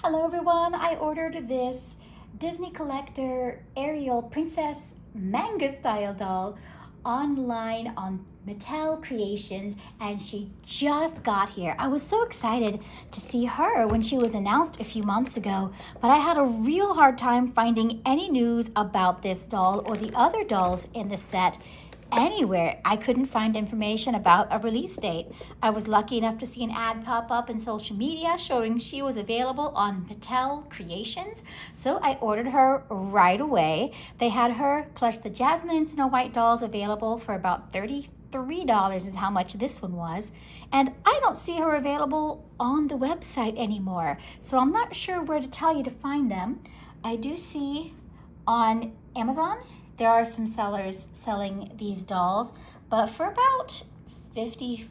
Hello everyone, I ordered this Disney collector Ariel Princess Manga style doll online on Mattel Creations, and she just got here. I was so excited to see her when she was announced a few months ago, but I had a real hard time finding any news about this doll or the other dolls in the set anywhere. I couldn't find information about a release date. I was lucky enough to see an ad pop up in social media showing she was available on Mattel Creations, so I ordered her right away. They had her plus the Jasmine and Snow White dolls available for about $33 is how much this one was, and I don't see her available on the website anymore, so I'm not sure where to tell you to find them. I do see on Amazon there are some sellers selling these dolls, but for about 50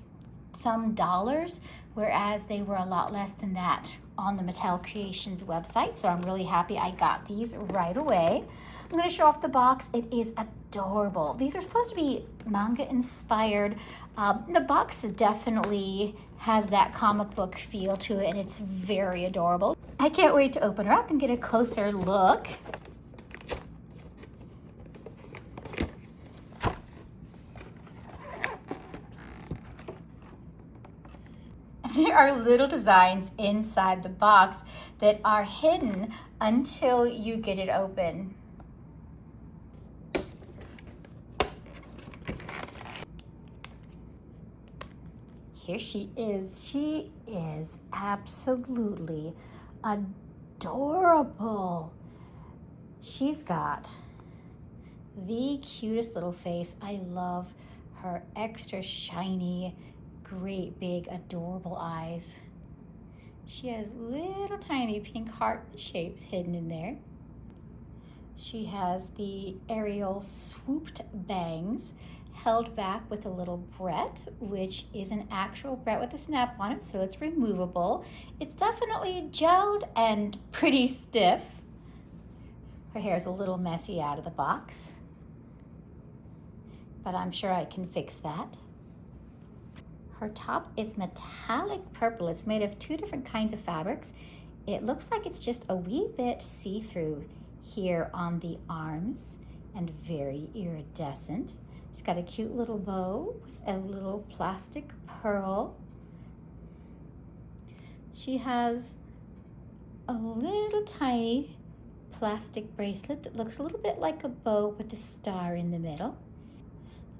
some dollars, whereas they were a lot less than that on the Mattel Creations website. So I'm really happy I got these right away. I'm going to show off the box. It is adorable. These are supposed to be manga inspired. The box definitely has that comic book feel to it, and it's very adorable. I can't wait to open her up and get a closer look. There are little designs inside the box that are hidden until you get it open. Here she is. She is absolutely adorable. She's got the cutest little face. I love her extra shiny, great big adorable eyes. She has little tiny pink heart shapes hidden in there. She has the Ariel swooped bangs held back with a little barrette, which is an actual barrette with a snap on it, so it's removable. It's definitely gelled and pretty stiff. Her hair is a little messy out of the box, but I'm sure I can fix that. Her top is metallic purple. It's made of two different kinds of fabrics. It looks like it's just a wee bit see-through here on the arms and very iridescent. She's got a cute little bow with a little plastic pearl. She has a little tiny plastic bracelet that looks a little bit like a bow with a star in the middle.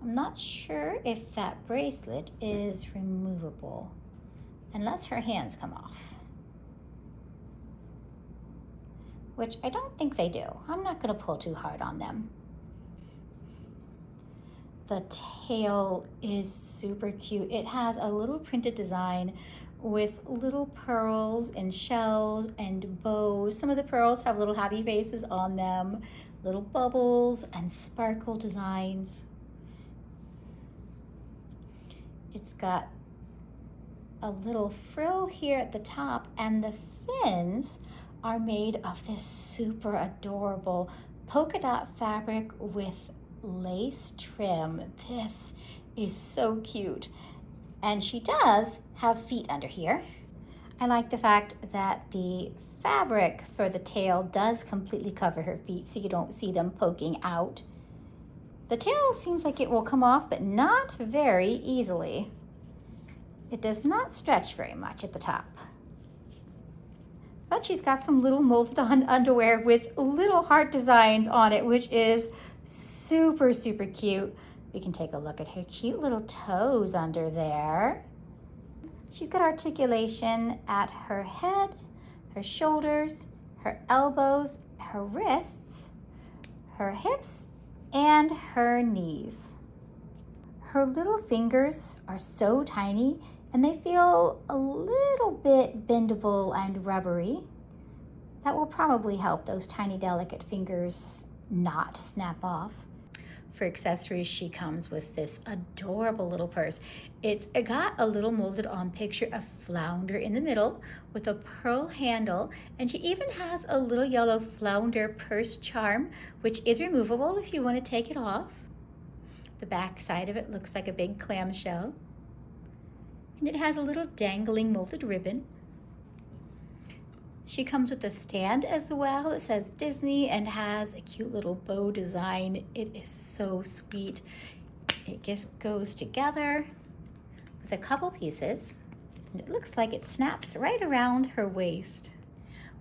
I'm not sure if that bracelet is removable unless her hands come off, which I don't think they do. I'm not going to pull too hard on them. The tail is super cute. It has a little printed design with little pearls and shells and bows. Some of the pearls have little happy faces on them, little bubbles and sparkle designs. It's got a little frill here at the top, and the fins are made of this super adorable polka dot fabric with lace trim. This is so cute. And she does have feet under here. I like the fact that the fabric for the tail does completely cover her feet so you don't see them poking out. The tail seems like it will come off, but not very easily. It does not stretch very much at the top. But she's got some little molded on underwear with little heart designs on it, which is super, super cute. We can take a look at her cute little toes under there. She's got articulation at her head, her shoulders, her elbows, her wrists, her hips, and her knees. Her little fingers are so tiny and they feel a little bit bendable and rubbery. That will probably help those tiny delicate fingers not snap off. For accessories, she comes with this adorable little purse. It's got a little molded on picture of flounder in the middle with a pearl handle, and she even has a little yellow flounder purse charm, which is removable if you want to take it off. The back side of it looks like a big clamshell, and it has a little dangling molded ribbon. She comes with a stand as well. It says Disney and has a cute little bow design. It is so sweet. It just goes together with a couple pieces. And it looks like it snaps right around her waist.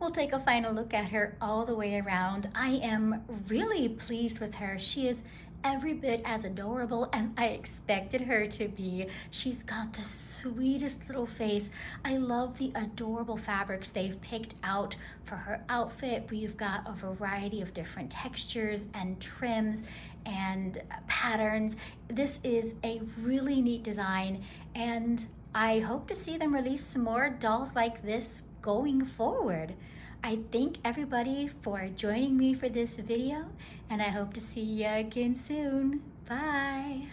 We'll take a final look at her all the way around. I am really pleased with her. She is every bit as adorable as I expected her to be. She's got the sweetest little face. I love the adorable fabrics they've picked out for her outfit. We've got a variety of different textures and trims and patterns. This is a really neat design, and I hope to see them release some more dolls like this going forward. I thank everybody for joining me for this video, and I hope to see you again soon. Bye.